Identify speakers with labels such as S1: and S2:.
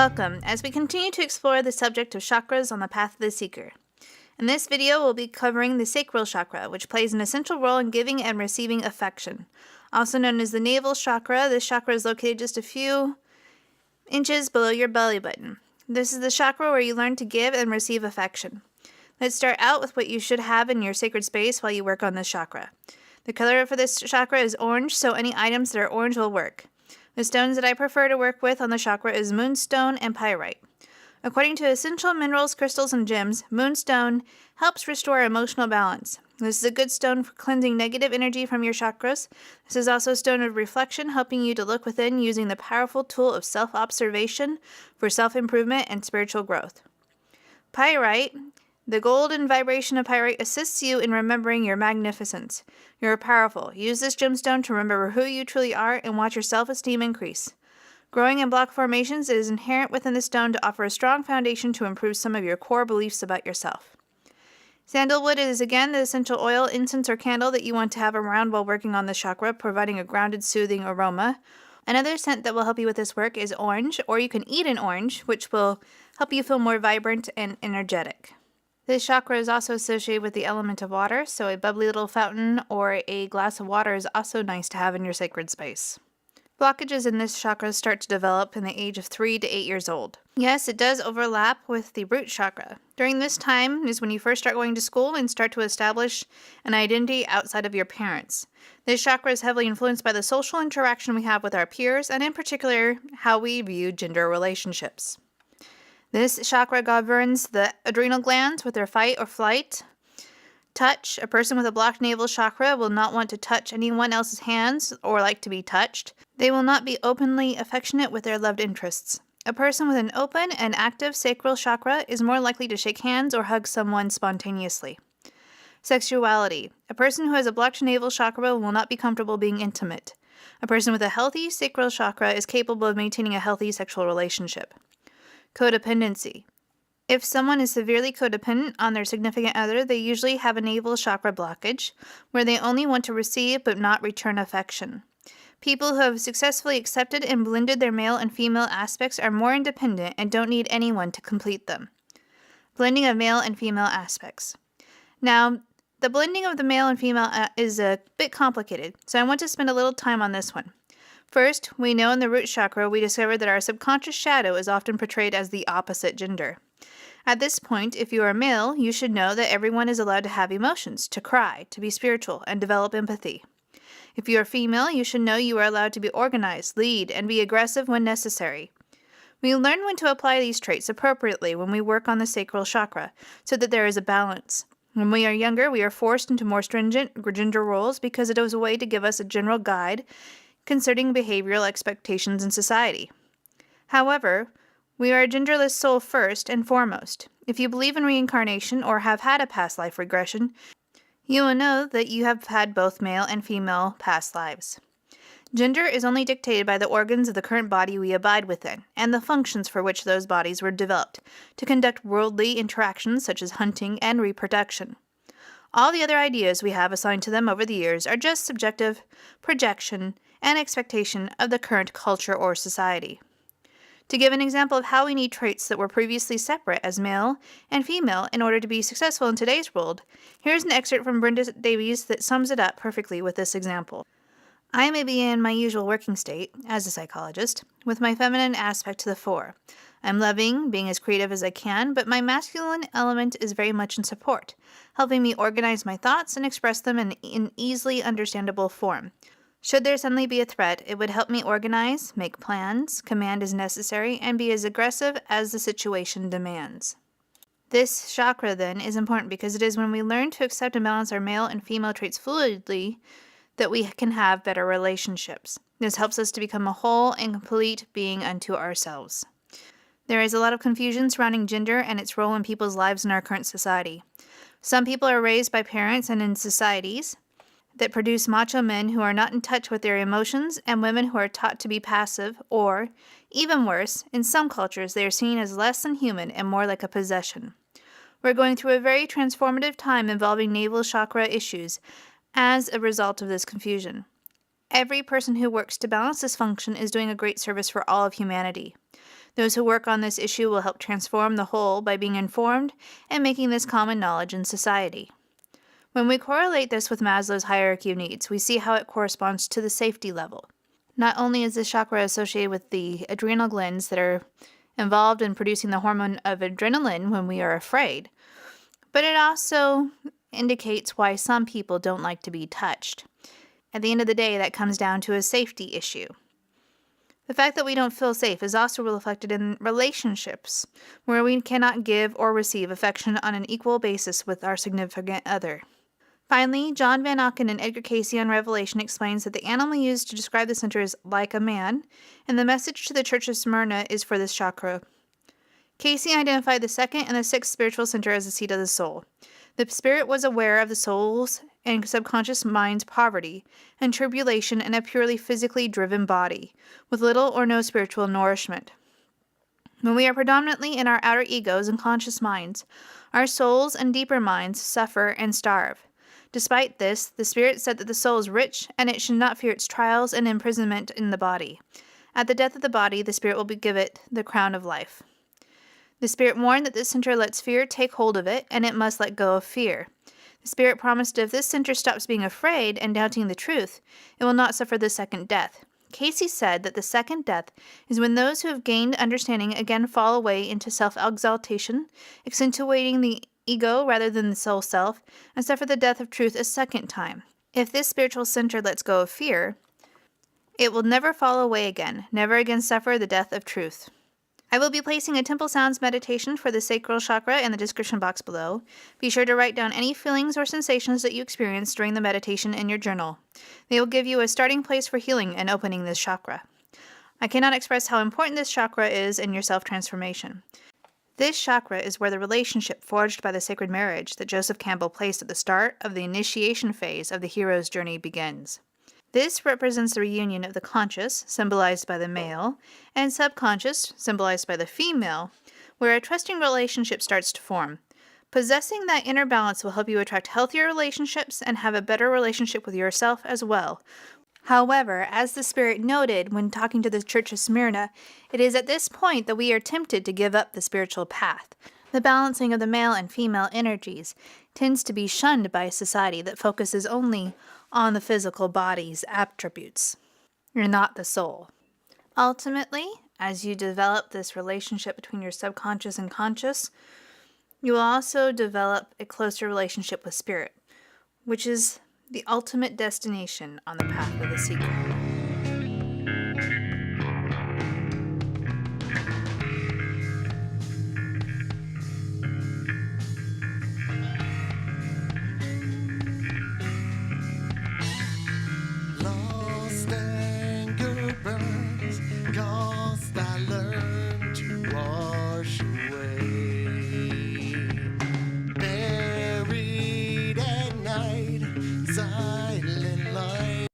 S1: Welcome, as we continue to explore the subject of chakras on the path of the Seekr. In this video, we'll be covering the Sacral Chakra, which plays an essential role in giving and receiving affection. Also known as the navel chakra, this chakra is located just a few inches below your belly button. This is the chakra where you learn to give and receive affection. Let's start out with what you should have in your sacred space while you work on this chakra. The color for this chakra is orange, so any items that are orange will work. The stones that I prefer to work with on the chakra is moonstone and pyrite. According to essential minerals, crystals, and gems, moonstone helps restore emotional balance. This is a good stone for cleansing negative energy from your chakras. This is also a stone of reflection, helping you to look within using the powerful tool of self-observation for self-improvement and spiritual growth. Pyrite. The golden vibration of pyrite assists you in remembering your magnificence. You are powerful. Use this gemstone to remember who you truly are and watch your self-esteem increase. Growing in block formations, it is inherent within the stone to offer a strong foundation to improve some of your core beliefs about yourself. Sandalwood is again the essential oil, incense, or candle that you want to have around while working on the chakra, providing a grounded, soothing aroma. Another scent that will help you with this work is orange, or you can eat an orange, which will help you feel more vibrant and energetic. This chakra is also associated with the element of water, so a bubbly little fountain or a glass of water is also nice to have in your sacred space. Blockages in this chakra start to develop in the age of 3 to 8 years old. Yes, it does overlap with the root chakra. During this time is when you first start going to school and start to establish an identity outside of your parents. This chakra is heavily influenced by the social interaction we have with our peers, and in particular, how we view gender relationships. This chakra governs the adrenal glands with their fight or flight. Touch. A person with a blocked navel chakra will not want to touch anyone else's hands or like to be touched. They will not be openly affectionate with their loved interests. A person with an open and active sacral chakra is more likely to shake hands or hug someone spontaneously. Sexuality. A person who has a blocked navel chakra will not be comfortable being intimate. A person with a healthy sacral chakra is capable of maintaining a healthy sexual relationship. Codependency. If someone is severely codependent on their significant other, they usually have a navel chakra blockage, where they only want to receive but not return affection. People who have successfully accepted and blended their male and female aspects are more independent and don't need anyone to complete them. Blending of male and female aspects. Now, the blending of the male and female is a bit complicated, so I want to spend a little time on this one. First, we know in the root chakra we discovered that our subconscious shadow is often portrayed as the opposite gender. At this point, if you are male, you should know that everyone is allowed to have emotions, to cry, to be spiritual, and develop empathy. If you are female, you should know you are allowed to be organized, lead, and be aggressive when necessary. We learn when to apply these traits appropriately when we work on the sacral chakra, so that there is a balance. When we are younger, we are forced into more stringent gender roles because it is a way to give us a general guide concerning behavioral expectations in society. However, we are a genderless soul first and foremost. If you believe in reincarnation or have had a past life regression, you will know that you have had both male and female past lives. Gender is only dictated by the organs of the current body we abide within, and the functions for which those bodies were developed to conduct worldly interactions such as hunting and reproduction. All the other ideas we have assigned to them over the years are just subjective projection and expectation of the current culture or society. To give an example of how we need traits that were previously separate as male and female in order to be successful in today's world, here's an excerpt from Brenda Davies that sums it up perfectly with this example. I may be in my usual working state, as a psychologist, with my feminine aspect to the fore. I'm loving, being as creative as I can, but my masculine element is very much in support, helping me organize my thoughts and express them in an easily understandable form. Should there suddenly be a threat, it would help me organize, make plans, command as necessary, and be as aggressive as the situation demands. This chakra, then, is important because it is when we learn to accept and balance our male and female traits fluidly that we can have better relationships. This helps us to become a whole and complete being unto ourselves. There is a lot of confusion surrounding gender and its role in people's lives in our current society. Some people are raised by parents and in societies that produce macho men who are not in touch with their emotions and women who are taught to be passive, or, even worse, in some cultures they are seen as less than human and more like a possession. We're going through a very transformative time involving navel chakra issues as a result of this confusion. Every person who works to balance this function is doing a great service for all of humanity. Those who work on this issue will help transform the whole by being informed and making this common knowledge in society. When we correlate this with Maslow's hierarchy of needs, we see how it corresponds to the safety level. Not only is this chakra associated with the adrenal glands that are involved in producing the hormone of adrenaline when we are afraid, but it also indicates why some people don't like to be touched. At the end of the day, that comes down to a safety issue. The fact that we don't feel safe is also reflected in relationships, where we cannot give or receive affection on an equal basis with our significant other. Finally, John Van Auken and Edgar Cayce on Revelation explains that the animal used to describe the center is like a man, and the message to the Church of Smyrna is for this chakra. Cayce identified the second and the sixth spiritual center as the seat of the soul. The spirit was aware of the soul's and subconscious mind's poverty and tribulation in a purely physically driven body, with little or no spiritual nourishment. When we are predominantly in our outer egos and conscious minds, our souls and deeper minds suffer and starve. Despite this, the Spirit said that the soul is rich and it should not fear its trials and imprisonment in the body. At the death of the body, the Spirit will give it the crown of life. The Spirit warned that this center lets fear take hold of it, and it must let go of fear. The Spirit promised if this center stops being afraid and doubting the truth, it will not suffer the second death. Cayce said that the second death is when those who have gained understanding again fall away into self-exaltation, accentuating the ego rather than the soul self, and suffer the death of truth a second time. If this spiritual center lets go of fear, it will never fall away again, never again suffer the death of truth. I will be placing a temple sounds meditation for the sacral chakra in the description box below. Be sure to write down any feelings or sensations that you experience during the meditation in your journal. They will give you a starting place for healing and opening this chakra. I cannot express how important this chakra is in your self-transformation. This chakra is where the relationship forged by the sacred marriage that Joseph Campbell placed at the start of the initiation phase of the hero's journey begins. This represents the reunion of the conscious, symbolized by the male, and subconscious, symbolized by the female, where a trusting relationship starts to form. Possessing that inner balance will help you attract healthier relationships and have a better relationship with yourself as well. However, as the Spirit noted when talking to the Church of Smyrna, it is at this point that we are tempted to give up the spiritual path. The balancing of the male and female energies tends to be shunned by a society that focuses only on the physical body's attributes. You're not the soul. Ultimately, as you develop this relationship between your subconscious and conscious, you will also develop a closer relationship with spirit, which is the ultimate destination on the path of the Seekr.